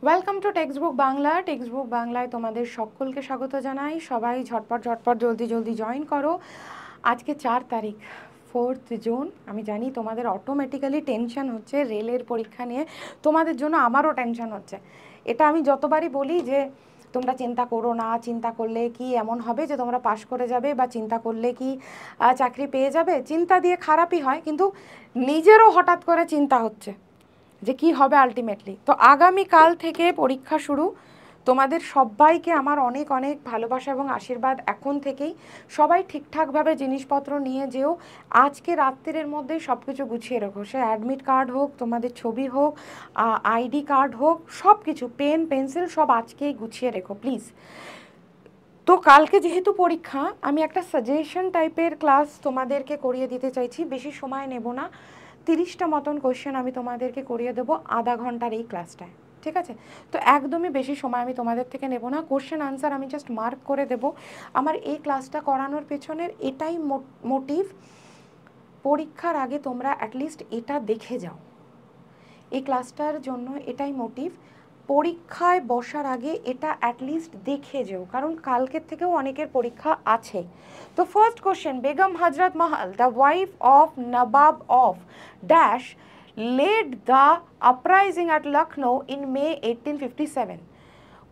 Welcome to textbook Bangla. Textbook বাংলায় তোমাদের সকলকে স্বাগত জানাই। সবাই ঝটপট ঝটপট জলদি জলদি জয়েন করো। আজকে 4 তারিখ, 4th জুন। আমি জানি তোমাদের অটোমেটিক্যালি টেনশন হচ্ছে রেলের পরীক্ষা নিয়ে, তোমাদের জন্য আমারও টেনশন হচ্ছে। এটা আমি যতবারই বলি যে তোমরা চিন্তা করো না, চিন্তা করলে কি এমন হবে যে তোমরা পাশ করে যাবে, বা চিন্তা করলে কি চাকরি পেয়ে যাবে। চিন্তা দিয়ে খারাপই হয়, কিন্তু নিজেরও হঠাৎ করে চিন্তা হচ্ছে যে কি হবে আলটিমেটলি। তো আগামীকাল থেকে পরীক্ষা শুরু। তোমাদের সবাইকে আমার অনেক অনেক ভালোবাসা এবং আশীর্বাদ এখন থেকেই। সবাই ঠিকঠাকভাবে জিনিসপত্র নিয়ে যেও। আজকে রাত্রির মধ্যেই সব কিছু গুছিয়ে রাখো। সে অ্যাডমিট কার্ড হোক, তোমাদের ছবি হোক, আইডি কার্ড হোক, সব কিছু, পেন পেন্সিল সব আজকেই গুছিয়ে রেখো প্লিজ। তো কালকে যেহেতু পরীক্ষা, আমি একটা সাজেশন টাইপের ক্লাস তোমাদেরকে করিয়ে দিতে চাইছি। বেশি সময় নেব না, 30টা মতন কোয়েশ্চেন আমি তোমাদেরকে করিয়ে দেবো আধা ঘন্টার এই ক্লাসটায়, ঠিক আছে? তো একদমই বেশি সময় আমি তোমাদের থেকে নেব না। কোশ্চেন আনসার আমি জাস্ট মার্ক করে দেব। আমার এই ক্লাসটা করানোর পেছনের এটাই মোটিভ, পরীক্ষার আগে তোমরা অ্যাটলিস্ট এটা দেখে যাও। এই ক্লাসটার জন্য এটাই মোটিভ, পরীক্ষায় বসার আগে এটা অ্যাটলিস্ট দেখে যেও, কারণ কালকের থেকেও অনেকের পরীক্ষা আছে। তো first question, Begum Hazrat Mahal the wife of Nawab of dash led the uprising at Lucknow in May 1857।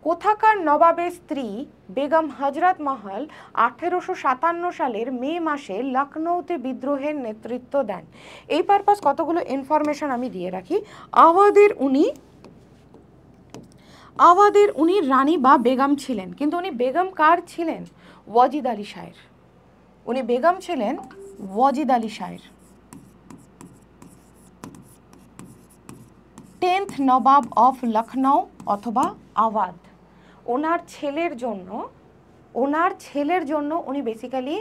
কোথাকার নবাবের স্ত্রী বেগম হজরত মহল 1857 সালের মে মাসে লখনৌতে বিদ্রোহের নেতৃত্ব দেন? এই পারপাস কতগুলো ইনফরমেশন আমি দিয়ে রাখি। আওয়াদের উনি রানী বা বেগম ছিলেন, কিন্তু উনি বেগম কার ছিলেন? ওয়াজিদ আলী শাহের। উনি বেগম ছিলেন ওয়াজিদ আলী শাহের, 10th নবাব অফ লখনৌ অথবা আওয়াধ। ওনার ছেলের জন্য উনি বেসিক্যালি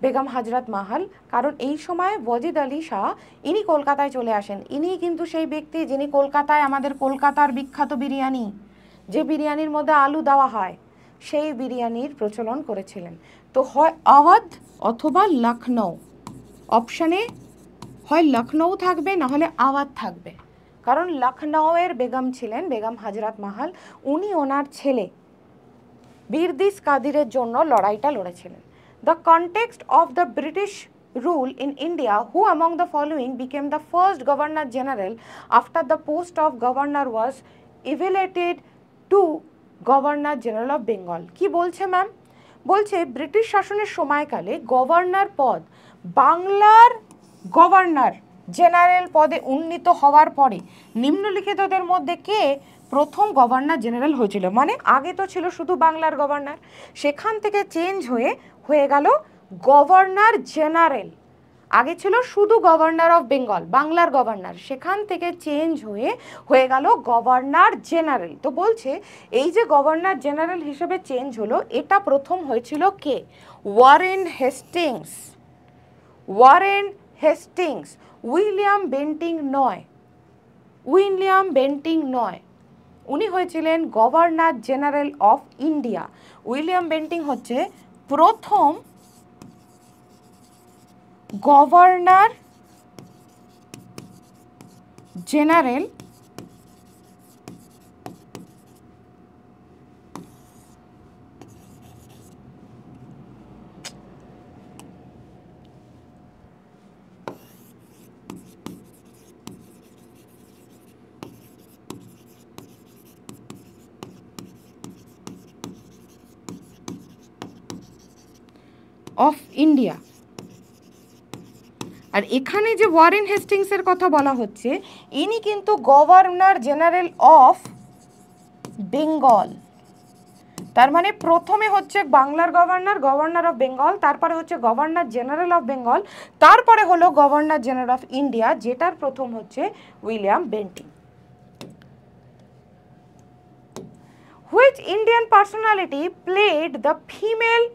বেগম হজরত মহল। কারণ এই সময় ওয়াজিদ আলী শাহ ইনি কলকাতায় চলে আসেন। ইনি কিন্তু সেই ব্যক্তি যিনি কলকাতায় আমাদের কলকাতার বিখ্যাত বিরিয়ানি, যে বিরিয়ানির মধ্যে আলু দেওয়া হয়, সেই বিরিয়ানির প্রচলন করেছিলেন। তো হয় আওয়াধ অথবা লখনৌ, অপশানে হয় লখনৌ থাকবে, না হলে আওয়াধ থাকবে। কারণ লখনৌয়ের বেগম ছিলেন বেগম হজরত মহল। উনি ওনার ছেলে বীরদিস কাদিরের জন্য লড়াইটা লড়েছিলেন। The context of the British rule in India, who among the following became the first governor general after the post of governor was elevated to governor general of Bengal? কি বলছে ম্যাম? বলছে ব্রিটিশ শাসনের সময়কালে governor পদ বাংলার governor general পদে উন্নীত হওয়ার পরে নিম্নলিখিতদের মধ্যে কে প্রথম গভর্নর জেনারেল হয়েছিল? মানে আগে তো ছিল শুধু বাংলার গভর্নর, সেখান থেকে চেঞ্জ হয়ে গেল গভর্নর জেনারেল। আগে ছিল শুধু গভর্নর অফ বেঙ্গল, বাংলার গভর্নর, সেখান থেকে চেঞ্জ হয়ে গেল গভর্নর জেনারেল। তো বলছে এই যে গভর্নর জেনারেল হিসেবে চেঞ্জ হলো, এটা প্রথম হয়েছিল কে? Warren Hastings. উইলিয়াম বেন্টিং নয়, উনি হয়েছিলেন governor general of India. William Bentinck হচ্ছে প্রথম গভর্নর জেনারেল অফ ইন্ডিয়া। আর এখানে যে ওয়ারেন হেস্টিংসের কথা বলা হচ্ছে, ইনি কিন্তু গভর্নর জেনারেল অফ বেঙ্গল। তার মানে প্রথমে হচ্ছে বাংলার গভর্নর অফ বেঙ্গল, তারপরে হচ্ছে গভর্নর জেনারেল অফ বেঙ্গল, তারপরে হলো গভর্নর জেনারেল অফ ইন্ডিয়া, যেটার প্রথম হচ্ছে William Bentinck. Which Indian personality played the female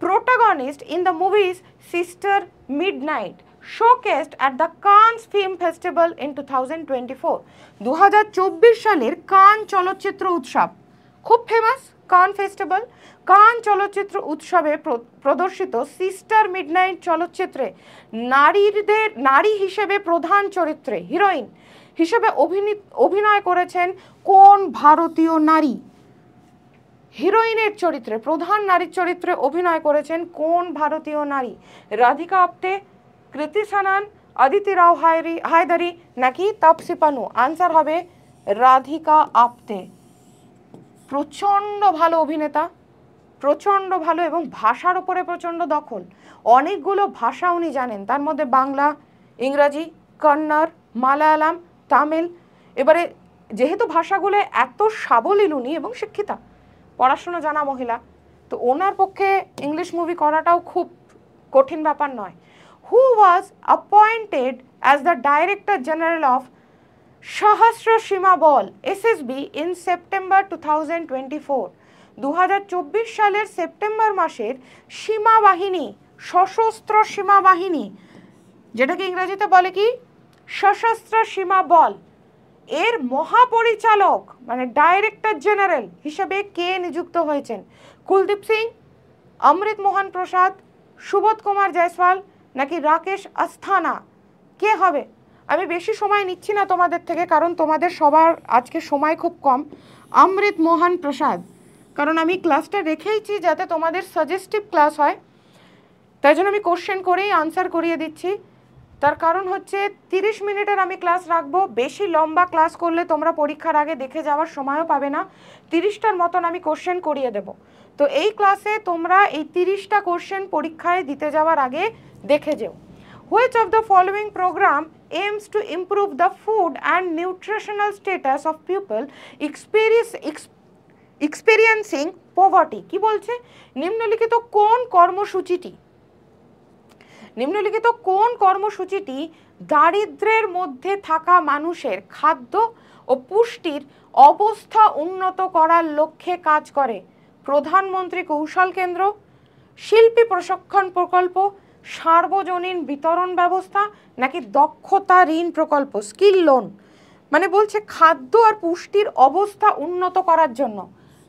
protagonist in the movies Sister Midnight, showcased at the Cannes Film Festival in 2024? 2024 সালের কান চলচ্চিত্র উৎসব খুব ফেমাস, কান ফেস্টিভ্যাল, কান চলচ্চিত্র উৎসবে প্রদর্শিত সিস্টার মিডনাইট চলচ্চিত্রে নারী হিসেবে প্রধান চরিত্রে হিরোইন হিসেবে অভিনয় করেছেন কোন ভারতীয় নারী? হিরোইনের চরিত্রে, প্রধান নারীর চরিত্রে অভিনয় করেছেন কোন ভারতীয় নারী? রাধিকা আপ্তে, কৃতি সানান, অদিতি রাও হায়দারি নাকি তাপসি পানু? আনসার হবে রাধিকা আপ্তে। প্রচণ্ড ভালো অভিনেতা, প্রচণ্ড ভালো, এবং ভাষার উপরে প্রচণ্ড দখল। অনেকগুলো ভাষা উনি জানেন, তার মধ্যে বাংলা, ইংরাজি, কন্নড়, মালায়ালাম, তামিল। এবারে যেহেতু ভাষাগুলো এত সাবলীল উনি এবং শিক্ষিতা, পড়াশুনো জানা মহিলা, তো ওনার পক্ষে ইংলিশ মুভি করাটাও খুব কঠিন ব্যাপার নয়। Who was appointed as the director general of Sashastra Seema Bal SSB in September 2024? 2024 সালের সেপ্টেম্বর মাসের সীমা বাহিনী, সশস্ত্র সীমা বাহিনী, যেটাকে ইংরেজিতে বলে কি সশস্ত্র সীমা বল, এর মহাপরিচালক মানে ডাইরেক্টর জেনারেল হিসেবে কে নিযুক্ত হয়েছেন? কুলদীপ সিং, অমৃত মোহন প্রসাদ, সুবোধ কুমার জয়সওয়াল নাকি রাকেশ আস্থানা? কে হবে? আমি বেশি সময় নিচ্ছি না তোমাদের থেকে, কারণ তোমাদের সবার আজকে সময় খুব কম। অমৃত মোহন প্রসাদ, কারণ আমি ক্লাসটা রেখেইছি যাতে তোমাদের সাজেস্টিভ ক্লাস হয়, তাই জন্য আমি কোশ্চেন করেই আনসার করিয়ে দিচ্ছি। তার কারণ হচ্ছে 30 মিনিটের আমি ক্লাস রাখবো, বেশি লম্বা ক্লাস করলে তোমরা পরীক্ষার আগে দেখে যাওয়ার সময়ও পাবে না। 30টার মতন আমি কোশ্চেন করিয়ে দেব। তো এই ক্লাসে তোমরা এই 30টা কোশ্চেন পরীক্ষায় দিতে যাওয়ার আগে দেখে যেও। Which of the following program aims to improve the food and nutritional status of people experiencing poverty? কি বলছে? নিম্নলিখিত কোন কর্মসূচিটি দারিদ্র্যের মধ্যে থাকা মানুষের খাদ্য ও পুষ্টির অবস্থা উন্নত করার লক্ষ্যে কাজ করে? প্রধানমন্ত্রী কৌশল কেন্দ্র, শিল্পী প্রশিক্ষণ প্রকল্প, সার্বজনীন বিতরণ ব্যবস্থা নাকি দক্ষতা ঋণ প্রকল্প, স্কিল লোন? মানে বলছে খাদ্য আর পুষ্টির অবস্থা উন্নত করার জন্য,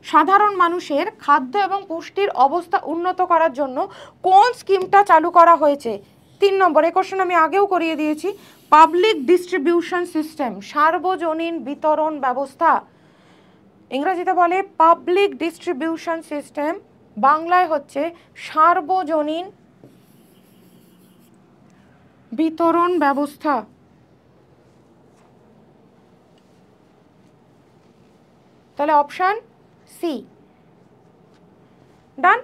সাধারণ মানুষের খাদ্য এবং পুষ্টির অবস্থা উন্নত করার জন্য কোন স্কিমটা চালু করা হয়েছে? 3 নম্বর, এই কোশ্চেন আমি আগেও করিয়ে দিয়েছি। পাবলিক ডিস্ট্রিবিউশন সিস্টেম, সার্বজনীন বিতরণ ব্যবস্থা, ইংরেজিতে বলে পাবলিক ডিস্ট্রিবিউশন সিস্টেম, বাংলায় হচ্ছে সার্বজনীন বিতরণ ব্যবস্থা। তাহলে অপশন সি। ডান।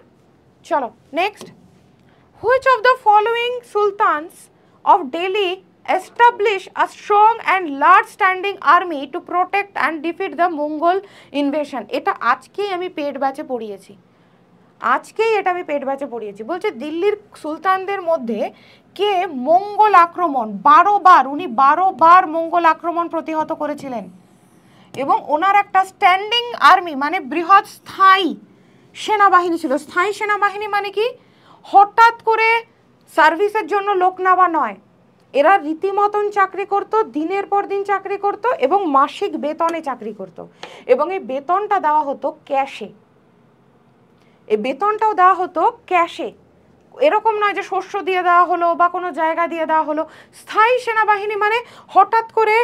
চলো next. Which of the following sultans of Delhi established a strong and large standing army to protect and defeat the Mongol invasion? এটা আজকেই আমি পেড ব্যাচে পড়িয়েছি, বলছে দিল্লির সুলতানদের মধ্যে কে মঙ্গল আক্রমণ 12 বার, উনি 12 বার মঙ্গল আক্রমণ প্রতিহত করেছিলেন, এবং ওনার একটা স্ট্যান্ডিং আর্মি মানে বৃহৎ স্থায়ী সেনাবাহিনী ছিল। স্থায়ী সেনাবাহিনী মানে কি? হঠাৎ করে সার্ভিসের জন্য লোক নেওয়া নয়, এরা রীতিমতন চাকরি করত, দিনের পর দিন চাকরি করত এবং মাসিক বেতনে চাকরি করত, এবং এই বেতনটা দেওয়া হতো ক্যাশে। এই বেতনটাও দেওয়া হতো ক্যাশে, এরকম নয় যে শস্য দিয়ে দেওয়া হলো বা কোনো জায়গা দিয়ে দেওয়া হলো। স্থায়ী সেনাবাহিনী মানে হঠাৎ করে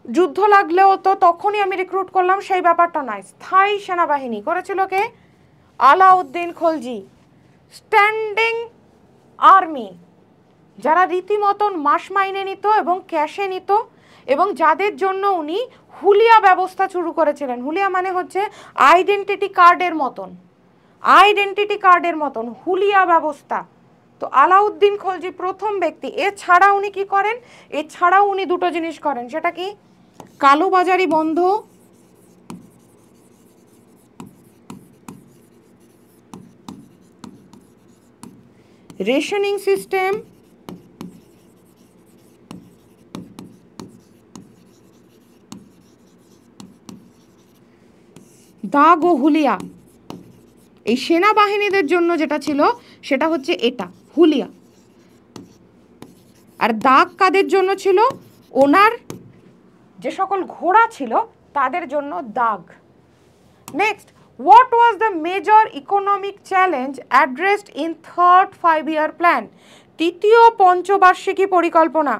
যুদ্ধ লাগলেও তো তখনই আমি রিক্রুট করলাম, সেই ব্যাপারটা নয়। স্থায়ী সেনাবাহিনী করেছিল কে? আলাউদ্দিন খলজি। স্ট্যান্ডিং আর্মি, যারা রীতিমতন মাস মাইনে নিত এবং ক্যাশে নিত, এবং যাদের জন্য উনি হুলিয়া ব্যবস্থা শুরু করেছিলেন। হুলিয়া মানে হচ্ছে আইডেন্টিটি কার্ডের মতন হুলিয়া ব্যবস্থা। তো আলাউদ্দিন খলজি প্রথম ব্যক্তি। এছাড়া উনি কি করেন? এছাড়াও উনি দুটো জিনিস করেন, সেটা কি? কালোবাজারি বন্ধ রেশনিং সিস্টেম দাগ ও হুলিয়া। এই সেনাবাহিনীদের জন্য যেটা ছিল সেটা হচ্ছে এটা হুলিয়া, আর দাগ কাদের জন্য ছিল? ওনার যে সকল ঘোড়া ছিল তাদের জন্য দাগ। Next, What was the major economic challenge addressed in third 5-year plan? তৃতীয় পঞ্চবার্ষিকী পরিকল্পনা।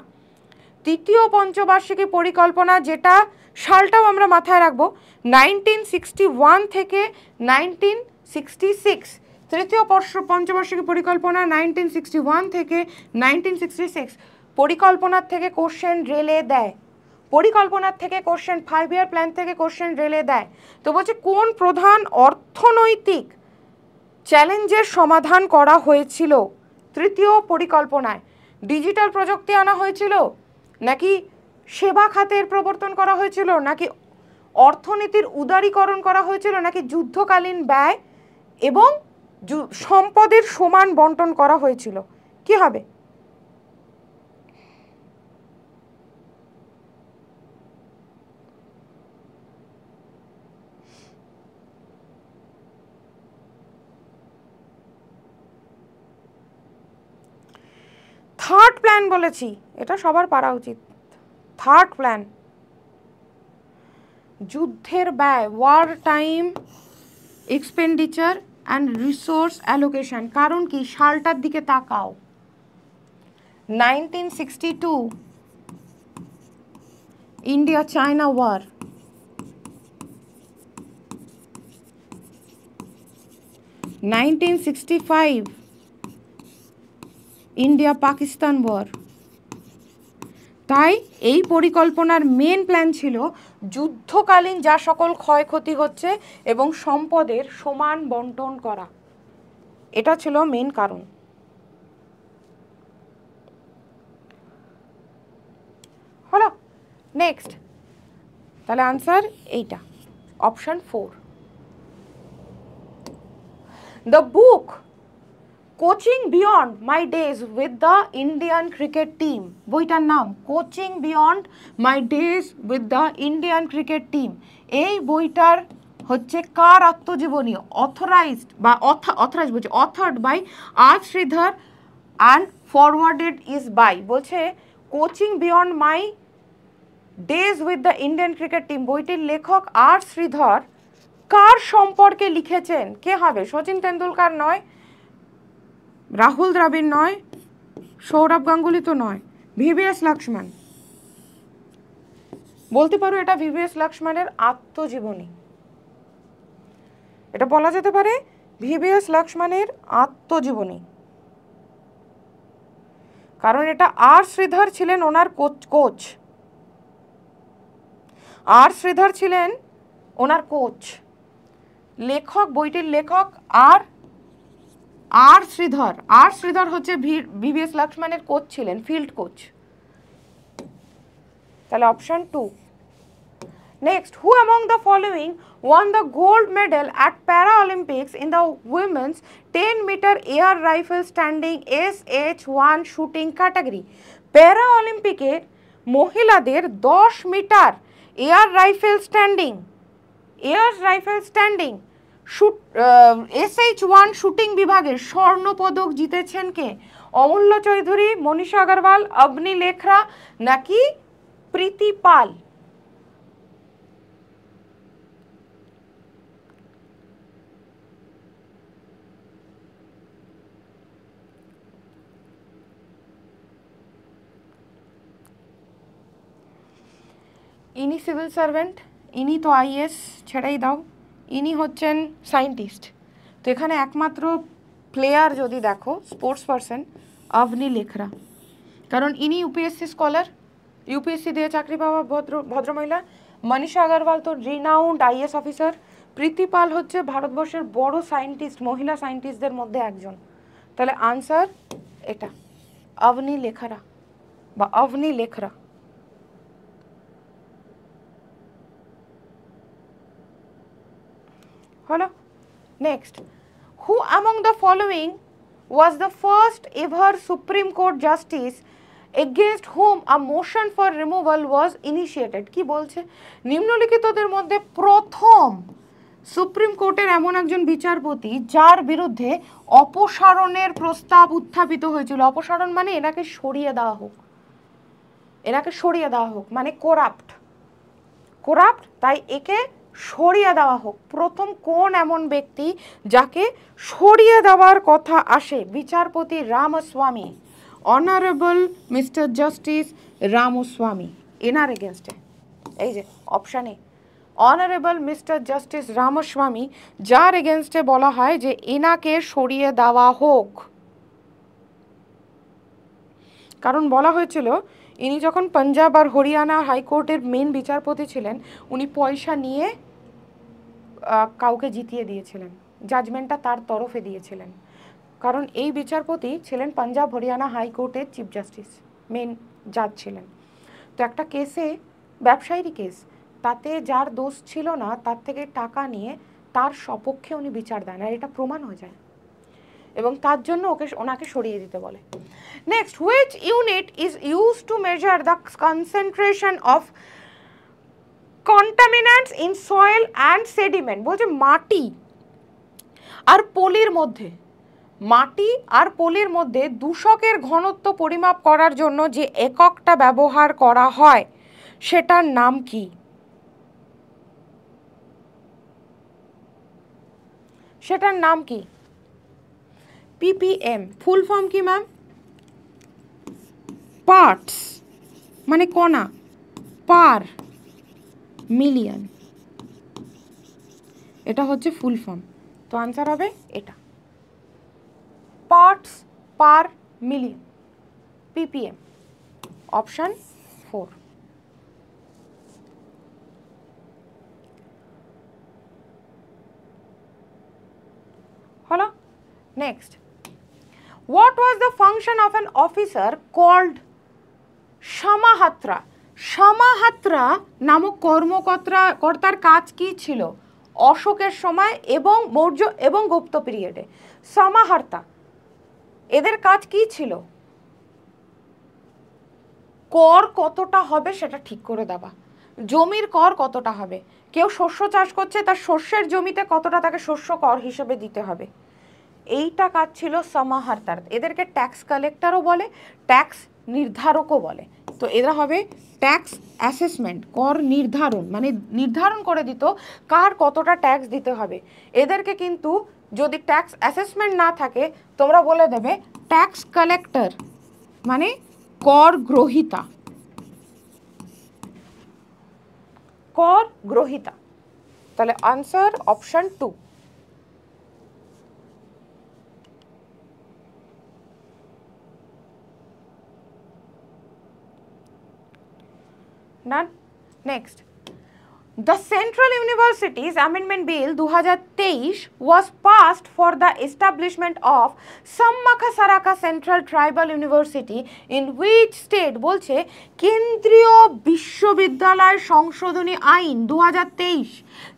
তৃতীয় পঞ্চবার্ষিকী পরিকল্পনা, যেটা সালটাও আমরা মাথায় রাখবো, 1961 থেকে 1966। তৃতীয় পঞ্চবার্ষিকী পরিকল্পনা 1961 থেকে 1966। পরিকল্পনার থেকে কোশ্চেন রেলে দেয়, পরিকল্পনার থেকে কোশ্চেন, 5-year প্ল্যান থেকে কোশ্চেন রেলে দেয়। তো বলছে কোন প্রধান অর্থনৈতিক চ্যালেঞ্জের সমাধান করা হয়েছিল তৃতীয় পরিকল্পনায়? ডিজিটাল প্রযুক্তি আনা হয়েছিল, নাকি সেবা খাতের প্রবর্তন করা হয়েছিল, নাকি অর্থনীতির উদারীকরণ করা হয়েছিল, নাকি যুদ্ধকালীন ব্যয় এবং সম্পদের সমান বন্টন করা হয়েছিল? কি হবে? থার্ড প্ল্যান বলেছি, এটা সবার পারা উচিত। থার্ড প্ল্যান, যুদ্ধের ব্যয়, war time expenditure and resource allocation. কারণ কি? সালটার দিকে তাকাও, 1962 India China war, 1965 India Pakistan war. তাই এই পরিকল্পনার মেন প্ল্যান ছিল যুদ্ধকালীন যা সকল ক্ষয়ক্ষতি হচ্ছে এবং সম্পদের সমান বন্টন করা। এটা ছিল মেন কারণ। হলো? নেক্সট, তাহলে আনসার এইটা, option 4। The book coaching beyond my days with the Indian cricket team, বইটার নাম coaching beyond my days with the Indian cricket team. এই বইটার হচ্ছে কার আত্মজীবনী? অথরাইজড বা অথরাইজ বলছে, authored by R Sridhar and forwarded is by, বলছে coaching beyond my days with the Indian cricket team বইটির লেখক আর শ্রীধর কার সম্পর্কে লিখেছেন? কে হবে? সচিন তেন্ডুলকার নয়, রাহুল দ্রাবিড় নয়, সৌরভ গাঙ্গুলি তো নয়, ভিভিএস লক্ষ্মণ। বলতে পারো এটা ভিভিএস লক্ষ্মণের আত্মজীবনী, এটা বলা যেতে পারে ভিভিএস লক্ষ্মণের আত্মজীবনী। কারণ এটা আর শ্রীধর ছিলেন ওনার কোচ, আর শ্রীধর ছিলেন ওনার কোচ, লেখক, বইটির লেখক আর শ্রীধর। আর শ্রীধর হচ্ছে ভিভিএস লক্ষ্মণের কোচ ছিলেন, ফিল্ড কোচ। তাহলে option 2। Next, who among the following won the gold medal at para Olympics in the women's 10 metre air rifle standing SH1 shooting category? Para অলিম্পিকের মহিলাদের 10 metre air rifle standing SH1 shooting বিভাগের স্বর্ণপদক জিতেছেন কে? অমূল্য চৌধুরী, মনীষা আগরওয়াল, অবনী লেখরা, নাকি প্রীতি পাল? ইনি civil servant, ইনি তো IAS ছেড়েই দাও, ইনি হচ্ছেন সায়েন্টিস্ট। তো এখানে একমাত্র প্লেয়ার যদি দেখো, স্পোর্টস পারসন, অবনী লেখরা। কারণ ইনি UPSC স্কলার, UPSC দিয়ে চাকরি পাওয়া ভদ্রমহিলা। মনীষা আগরওয়াল তো রিনাউন্ড IAS অফিসার। প্রীতি পাল হচ্ছে ভারতবর্ষের বড় সায়েন্টিস্ট, মহিলা সায়েন্টিস্টদের মধ্যে একজন। তাহলে আনসার এটা, অবনী লেখরা বা অবনী লেখরা। হলো? Next, who among the following was the first ever Supreme Court justice against whom a motion for removal was initiated? কি বলছে? নিম্নলিখিতদের মধ্যে প্রথম সুপ্রিম কোর্টের এমন একজন বিচারপতি যার বিরুদ্ধে অপসারণের প্রস্তাব উত্থাপিত হয়েছিল। অপসারণ মানে এনাকে সরিয়ে দেওয়া হোক, এনাকে সরিয়ে দেওয়া হোক, মানে কোরাপ্ট, তাই একে সরিয়ে দেওয়া হোক। প্রথম কোন এমন ব্যক্তি যাকে সরিয়ে দেওয়ার কথা আসে? বিচারপতি Ramaswamy, honourable mister justice Ramaswamy, এনার এগেনস্টে। এই যে অপশানে অনারেবল মিস্টার জাস্টিস রামস্বামী, যার এগেনস্টে বলা হয় যে এনাকে সরিয়ে দেওয়া হোক। কারণ বলা হয়েছিল ইনি যখন পাঞ্জাব আর হরিয়ানা হাইকোর্টের মেন বিচারপতি ছিলেন, উনি পয়সা নিয়ে কাউকে জিতিয়ে দিয়েছিলেন, জাজমেন্টটা তার তরফে দিয়েছিলেন। কারণ এই বিচারপতি ছিলেন পাঞ্জাব হরিয়ানা হাইকোর্টের চিফ জাস্টিস, মেন জাজ ছিলেন। তো একটা কেসে, ব্যবসায়ীরই কেস, তাতে যার দোষ ছিল না তার থেকে টাকা নিয়ে তার সপক্ষে উনি বিচার দেন, আর এটা প্রমাণ হয়ে যায়, এবং তার জন্য ওনাকে সরিয়ে দিতে বলে। Next, which unit is use to measure the concentration of contaminants in soil and sediment? বলছে মাটি আর পলির মধ্যে, মাটি আর পলির মধ্যে দূষকের ঘনত্ব পরিমাপ করার জন্য যে এককটা ব্যবহার করা হয় সেটার নাম কি? সেটার নাম কি? ppm। ফুল ফর্ম কি ম্যাম? পার্টস মানে কণা, পার মিলিয়ন, এটা হচ্ছে ফুল ফর্ম। তো আনসার হবে এটা, parts per million, ppm, option 4। হলো। Next, what was the function of an officer called সমাহাত্রা? সমাহাত্রা নামক কর্তার কাজ কি ছিল অশোকের সময় এবং মৌর্য এবং গুপ্ত পিরিয়ডে? সমাহার্তা এদের কাজ কি ছিল? কর কতটা হবে সেটা ঠিক করে দেওয়া, জমির কর কতটা হবে, কেউ শস্য চাষ করছে তার শস্যের জমিতে কতটা তাকে শস্য কর হিসেবে দিতে হবে, এইটা কাজ ছিল সমাহার্তার। এদেরকে ট্যাক্স কালেক্টরও বলে, ট্যাক্স নির্ধারকও বলে। তো এরা হবে ট্যাক্স অ্যাসেসমেন্ট, কর নির্ধারণ, মানে নির্ধারণ করে দিত কার কতটা ট্যাক্স দিতে হবে। এদেরকে কিন্তু যদি ট্যাক্স অ্যাসেসমেন্ট না থাকে তোমরা বলে দেবে ট্যাক্স কালেক্টর, মানে কর গ্রহীতা, কর গ্রহীতা। তাহলে answer option 2। None. Next, the Central Universities Amendment Bill 2023 was passed for the establishment of Sammaka Saraka Central Tribal University in which state? বলছে কেন্দ্রীয় বিশ্ববিদ্যালয় সংশোধনী আইন 2023,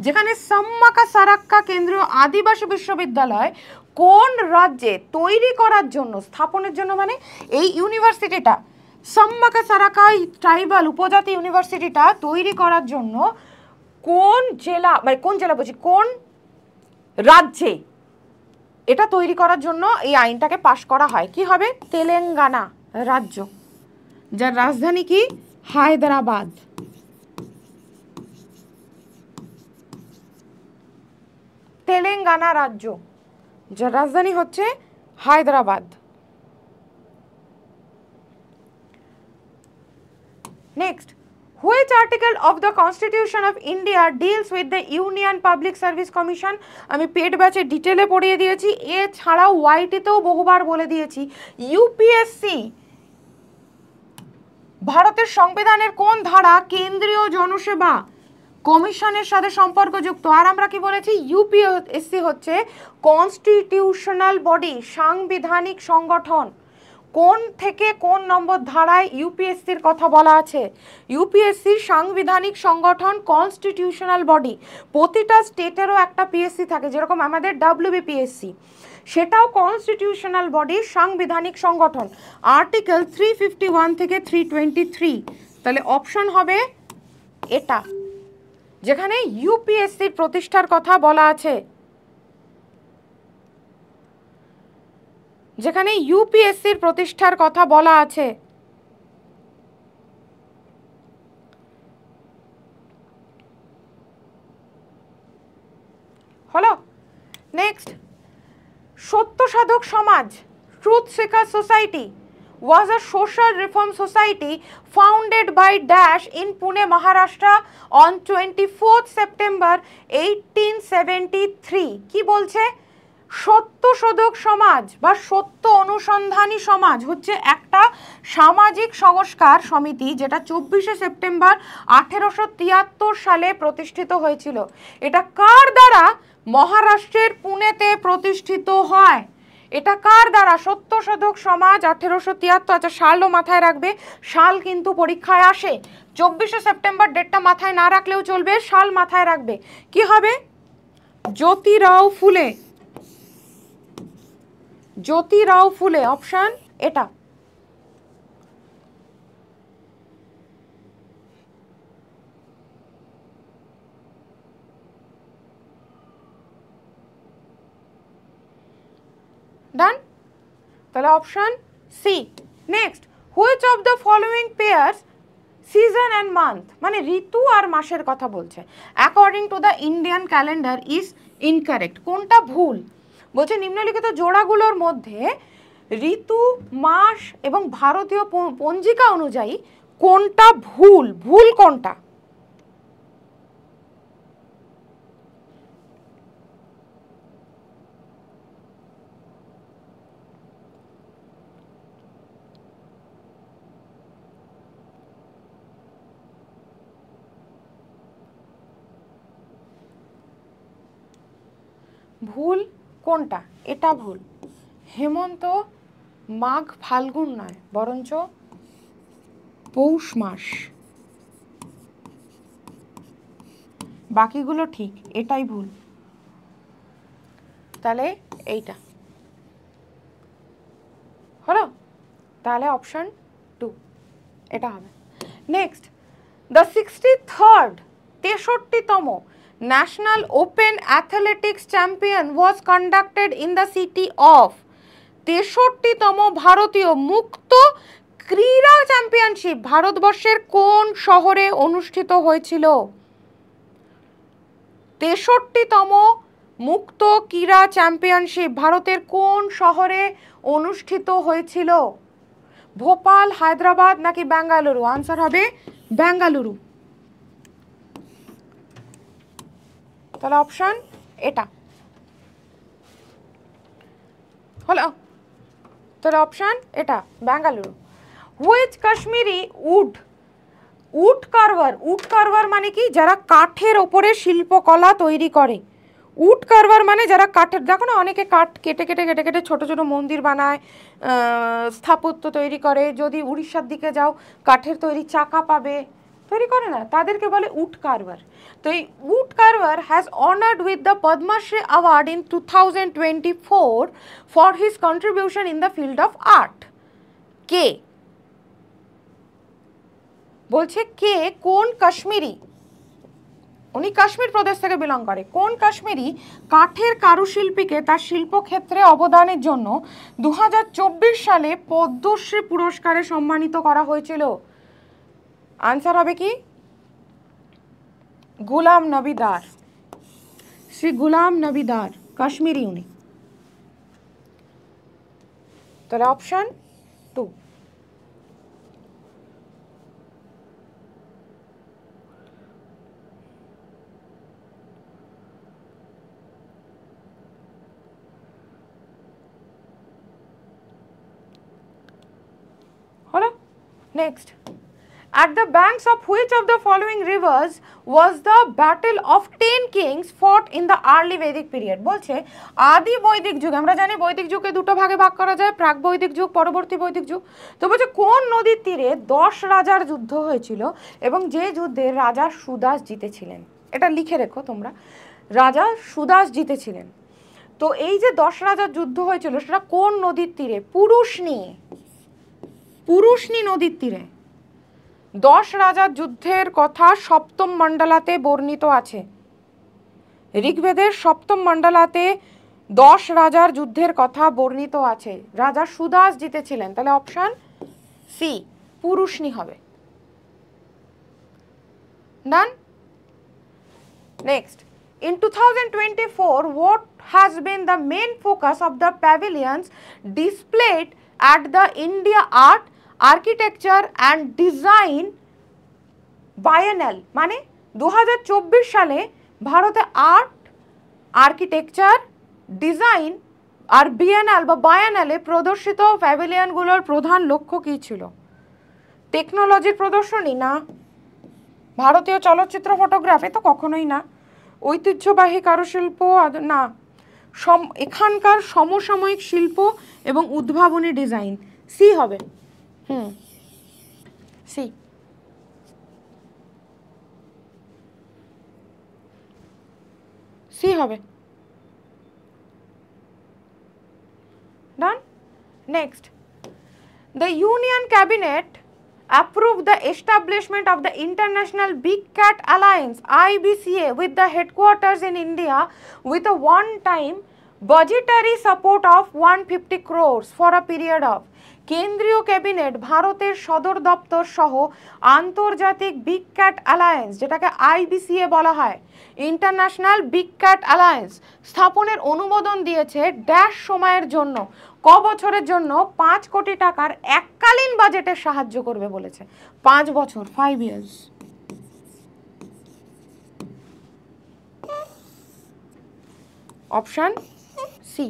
যেখানে সাম্মাকা সারাক্কা কেন্দ্রীয় আদিবাসী বিশ্ববিদ্যালয় কোন রাজ্যে তৈরি করার জন্য, স্থাপনের জন্য, মানে এই ইউনিভার্সিটিটা সাম্মাকা সারাকা ট্রাইবাল উপজাতি ইউনিভার্সিটিটা তৈরি করার জন্য কোন জেলা, মানে কোন জেলা বলছি, কোন রাজ্যে এটা তৈরি করার জন্য এই আইনটাকে পাশ করা হয়? কি হবে? তেলেঙ্গানা রাজ্য, যার রাজধানী কি? হায়দ্রাবাদ। তেলেঙ্গানা রাজ্য, যার রাজধানী হচ্ছে Hyderabad. Next, which article of the Constitution of India deals with the Union Public Service Commission? আমি পেড ব্যাচে ডিটেলে পড়িয়ে দিয়েছি, এছাড়াও ওয়াইটিতেও বহুবার বলে দিয়েছি। ইউপিএসসি ভারতের সংবিধানের কোন ধারা কেন্দ্রীয় জনসেবা কমিশনের সাথে সম্পর্কযুক্ত? আর আমরা কি বলেছি? ইউপিএসসি হচ্ছে কনস্টিটিউশনাল বডি, সাংবিধানিক সংগঠন। কোন থেকে কোন নম্বর ধারায় ইউপিএসসির কথা বলা আছে? ইউপিএসসি সাংবিধানিক সংগঠন, কনস্টিটিউশনাল বডি। প্রতিটা স্টেটেরও একটা পিএসসি থাকে, যেরকম আমাদের ডাব্লিউবিপিএসসি, সেটাও কনস্টিটিউশনাল বডি, সাংবিধানিক সংগঠন। আর্টিকেল 351 থেকে 323, তাহলে অপশন হবে এটা, যেখানে ইউপিএসসির প্রতিষ্ঠার কথা বলা আছে, যেখানে ইউপিএসসির প্রতিষ্ঠার কথা বলা আছে। হলো। নেক্সট, সত্য সাধক সমাজ truth seeker society was a social reform society founded by Dash in Pune, Maharashtra on 24th September 1873. কি বলছে? সত্য শোধক সমাজ বা সত্য অনুসন্ধানী সমাজ হচ্ছে একটা সামাজিক সংস্কার সমিতি যেটা 24শে সেপ্টেম্বর 1873 সালে প্রতিষ্ঠিত হয়েছিল। এটা কার দ্বারা? মহারাষ্ট্রের পুনেতে প্রতিষ্ঠিত হয়। এটা কার দ্বারা? সত্য শোধক সমাজ 1873। আচ্ছা, সালও মাথায় রাখবে, সাল কিন্তু পরীক্ষায় আসে। 24শে সেপ্টেম্বর ডেটটা মাথায় না রাখলেও চলবে, সাল মাথায় রাখবে। কি হবে? জ্যোতিরাও ফুলে, জ্যোতিরাও ফুলে, অপশন এটা। ডান? তাহলে option C. Next, which of the following pairs season and month, মানে ঋতু আর মাসের কথা বলছে, according to the Indian calendar is incorrect. কোনটা ভুল? বলছে নিম্নলিখিত জোড়াগুলোর মধ্যে ঋতু, মাস এবং ভারতীয় পঞ্জিকা অনুযায়ী কোনটা ভুল? ভুল কোনটা? ভুল কোনটা? এটা ভুল। হেমন্ত মাঘ ফাল্গুন নয়, বরঞ্চ পৌষ মাস। বাকিগুলো ঠিক, এটাই ভুল। তাহলে এইটা হলো। তাহলে অপশন 2 এটা হবে। নেক্সট, দ্য 63rd 63তম national open athletics champion was conducted in the city of. 63তম ভারতীয় মুক্ত ক্রীড়া চ্যাম্পিয়নশিপ ভারতবর্ষের কোন শহরে অনুষ্ঠিত হয়েছিল? 63তম মুক্ত ক্রীড়া চ্যাম্পিয়নশিপ ভারতের কোন শহরে অনুষ্ঠিত হয়েছিল? ভোপাল, হায়দ্রাবাদ নাকি বেঙ্গালুরু? আনসার হবে বেঙ্গালুরু। তাহলে অপশন এটা হলো। তাহলে অপশন এটা Bengaluru. Which Kashmiri wood carver, wood carver মানে কি? যারা কাঠের ওপরে শিল্পকলা তৈরি করে। উড কারভার মানে যারা কাঠের, দেখো না অনেকে কাঠ কেটে কেটে কেটে কেটে ছোট ছোট মন্দির বানায়, স্থাপত্য তৈরি করে। যদি উড়িষ্যার দিকে যাও কাঠের তৈরি চাকা পাবে, তৈরি করে না, তাদেরকে বলে উড কারভার। তো এই wood carver has honoured with the Padma Shri award in 2024 for his contribution in the field of art. কে বলছে? কে? কোন কাশ্মীরি? উনি কাশ্মীর প্রদেশ থেকে বিলং করে। কোন কাশ্মীরি কাঠের কারুশিল্পীকে তার শিল্পক্ষেত্রে অবদানের জন্য 2024 সালে পদ্মশ্রী পুরস্কারে সম্মানিত করা হয়েছিল? আনসার হবে কি? গুলাম নবী দার। শ্রী গুলাম নবী দার কাশ্মীরি উনি। তাহলে অপশন 2। হলো। Next, at the banks of which of the following rivers was the battle of 10 kings fought in the early Vedic period? বলছে আদি বৈদিক যুগ, আমরা জানি বৈদিক যুগকে দুটো ভাগে ভাগ করা যায়, প্রাক বৈদিক যুগ, পরবর্তী বৈদিক যুগ। তো বলছে কোন নদীর তীরে 10 রাজার যুদ্ধ হয়েছিল এবং যে যুদ্ধে রাজা সুদাস জিতেছিলেন? এটা লিখে রেখো তোমরা, রাজা সুদাস জিতেছিলেন। তো এই যে 10 রাজার যুদ্ধ হয়েছিল সেটা কোন নদীর তীরে? পুরুষনি, পুরুষনি নদীর তীরে। 10 রাজার যুদ্ধের কথা সপ্তম মণ্ডলাতে বর্ণিত আছে। ঋগ্বেদের সপ্তম মণ্ডলাতে 10 রাজার যুদ্ধের কথা বর্ণিত আছে। রাজা সুদাস জিতেছিলেন। তাহলে অপশন সি পুরুষনি হবে। Done? Next, In 2024, what has been the main focus of the pavilions displayed at the India Art, Architecture and Design Biennial? মানে 2024 সালে ভারতে আর্ট, আর্কিটেকচার, ডিজাইন আর বিএনএল বা বায়ানালে প্রদর্শিত প্যাভিলিয়নগুলোর প্রধান লক্ষ্য কী ছিল? টেকনোলজির প্রদর্শনী? না। ভারতীয় চলচ্চিত্র ফটোগ্রাফি তো কখনোই না। ঐতিহ্যবাহী কারুশিল্প? না। এখানকার সমসাময়িক শিল্প এবং উদ্ভাবনী ডিজাইন। সি হবে। সি। সি হবে। Done? Next, the Union Cabinet approved the establishment of the International Big Cat Alliance IBCA with the headquarters in India with a one-time budgetary support of 150 crores for a period of কেন্দ্রীয় cabinet ভারতের সদর দপ্তর সহ আন্তর্জাতিক big cat alliance, যেটাকে আইবিসিএ বলা হয়, international big cat alliance স্থাপনের অনুমোদন দিয়েছে ড্যাশ সময়ের জন্য। ক বছরের জন্য? 5 কোটি টাকার এককালীন বাজেটে সাহায্য করবে বলেছে। 5 বছর, 5 years। অপশন সি,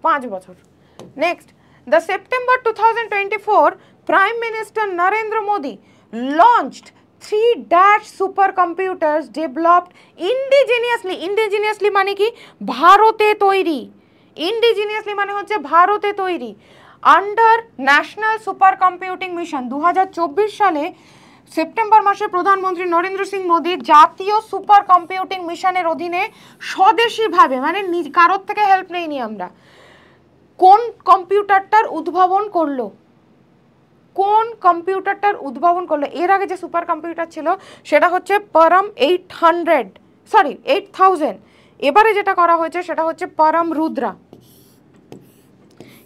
5 বছর। Next, the September 2024 Prime Minister Narendra Modi launched 3 dash supercomputers developed indigenously। indigenously মানে কি? ভারতে তৈরি। indigenously মানে হচ্ছে ভারতে তৈরি। Under national super computing mission 2024 সালে সেপ্টেম্বর মাসে প্রধানমন্ত্রী নরেন্দ্র সিং মোদী জাতীয় সুপার কম্পিউটিং মিশনের অধীনে স্বদেশীভাবে, মানে কারোর থেকে হেল্প নেইনি আমরা, কোন কম্পিউটারটার উদ্ভাবন করলো? কোন কম্পিউটারটার উদ্ভাবন করলো? এর আগে যে সুপার কম্পিউটার ছিল সেটা হচ্ছে পরম 8000। এবারে যেটা করা হয়েছে সেটা হচ্ছে পরম রুদ্রা।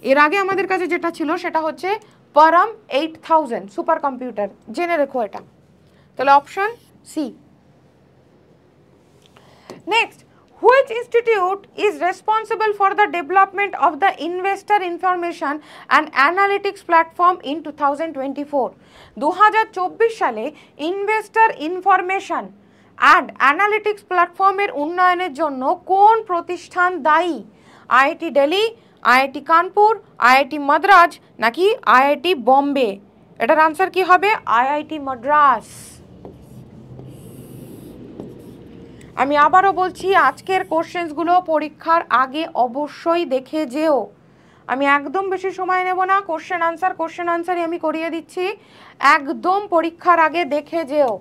এর আগে আমাদের কাছে যেটা ছিল সেটা হচ্ছে পরম 8000 সুপার কম্পিউটার। জেনে রেখো এটা। তাহলে option C. Next, which institute is responsible for the development of the investor information and analytics platform in 2024? 2024 সালে ইনভেস্টর ইনফরমেশন অ্যান্ড অ্যানালিটিক্স প্ল্যাটফর্মের উন্নয়নের জন্য কোন প্রতিষ্ঠান দায়ী? IIT Delhi, IIT Kanpur, IIT Madras নাকি আইআইটি বম্বে? এটার আনসার কি হবে? আইআইটি মাদ্রাজ। আমি আবারও বলছি, আজকের কোশ্চেন্সগুলো পরীক্ষার আগে অবশ্যই দেখে যেও। আমি একদম বেশি সময় নেব না, কোশ্চেন আনসারই আমি করিয়ে দিচ্ছি। একদম পরীক্ষার আগে দেখে যেও।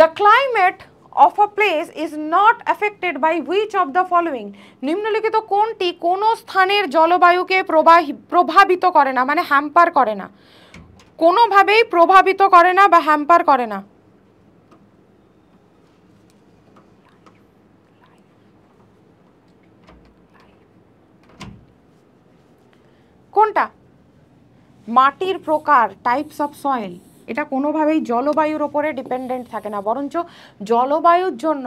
The climate of a place is not affected by which of the following? নিম্নলিখিত কোনটি কোনো স্থানের জলবায়ুকে প্রভাবিত করে না, মানে হ্যাম্পার করে না, কোনোভাবেই প্রভাবিত করে না বা হ্যাম্পার করে না? কোনটা? মাটির প্রকার, টাইপস অফ সয়েল। এটা কোনোভাবেই জলবায়ুর ওপরে ডিপেন্ডেন্ট থাকে না, বরঞ্চ জলবায়ুর জন্য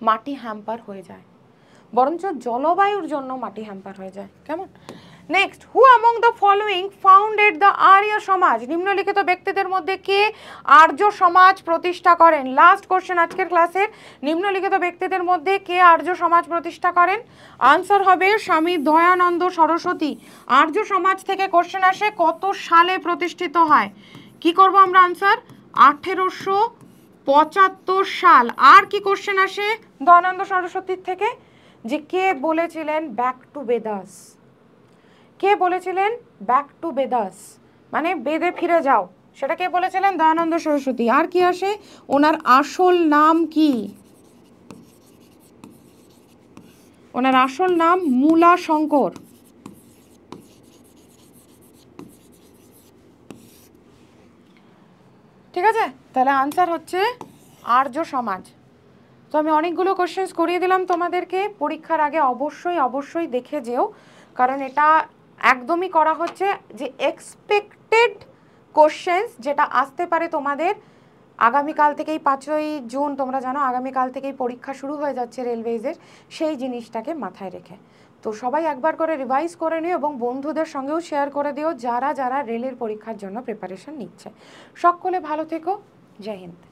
মাটি হ্যাম্পার হয়ে যায়। কেমন? Next, who among the following founded the Arya Samaj? নিম্নলিখিত ব্যক্তিদের মধ্যে কে আর্য সমাজ প্রতিষ্ঠা করেন? লাস্ট কোশ্চেন আজকের ক্লাসের, নিম্নলিখিত ব্যক্তিদের মধ্যে কে আর্য সমাজ প্রতিষ্ঠা করেন? আনসার হবে স্বামী দয়ানন্দ সরস্বতী। আর্য সমাজ থেকে কোশ্চেন আসে কত সালে প্রতিষ্ঠিত হয়? কি করব আমরা আনসার? 1875 সাল। আর কি কোশ্চেন আসে দয়ানন্দ সরস্বতীর থেকে? যে কে বলেছিলেন ব্যাক টু বেদাস? কে বলেছিলেন ব্যাক টু বেদাস মানে বেদে ফিরে যাও, সেটা কে বলেছিলেন? দয়ানন্দ সরস্বতী। আর কি আসে? ওনার আসল নাম কি? ওনার আসল নাম মূলা শঙ্কর। ঠিক আছে, তাহলে আনসার হচ্ছে আর্য সমাজ। তো আমি অনেকগুলো কোশ্চেন্স করিয়ে দিলাম তোমাদেরকে, পরীক্ষার আগে অবশ্যই দেখে যেও, কারণ এটা একদমই করা হচ্ছে যে এক্সপেক্টেড কোশ্চেন্স যেটা আসতে পারে তোমাদের আগামীকাল থেকেই 5ই জুন তোমরা জানো আগামীকাল থেকেই পরীক্ষা শুরু হয়ে যাচ্ছে রেলওয়েজের, সেই জিনিসটাকে মাথায় রেখে। তো সবাই একবার করে রিভাইজ করে নিও এবং বন্ধুদের সঙ্গেও শেয়ার করে দিও যারা যারা রেলের পরীক্ষার জন্য প্রিপারেশন নিচ্ছে। সকলে ভালো থেকো, জয় হিন্দ।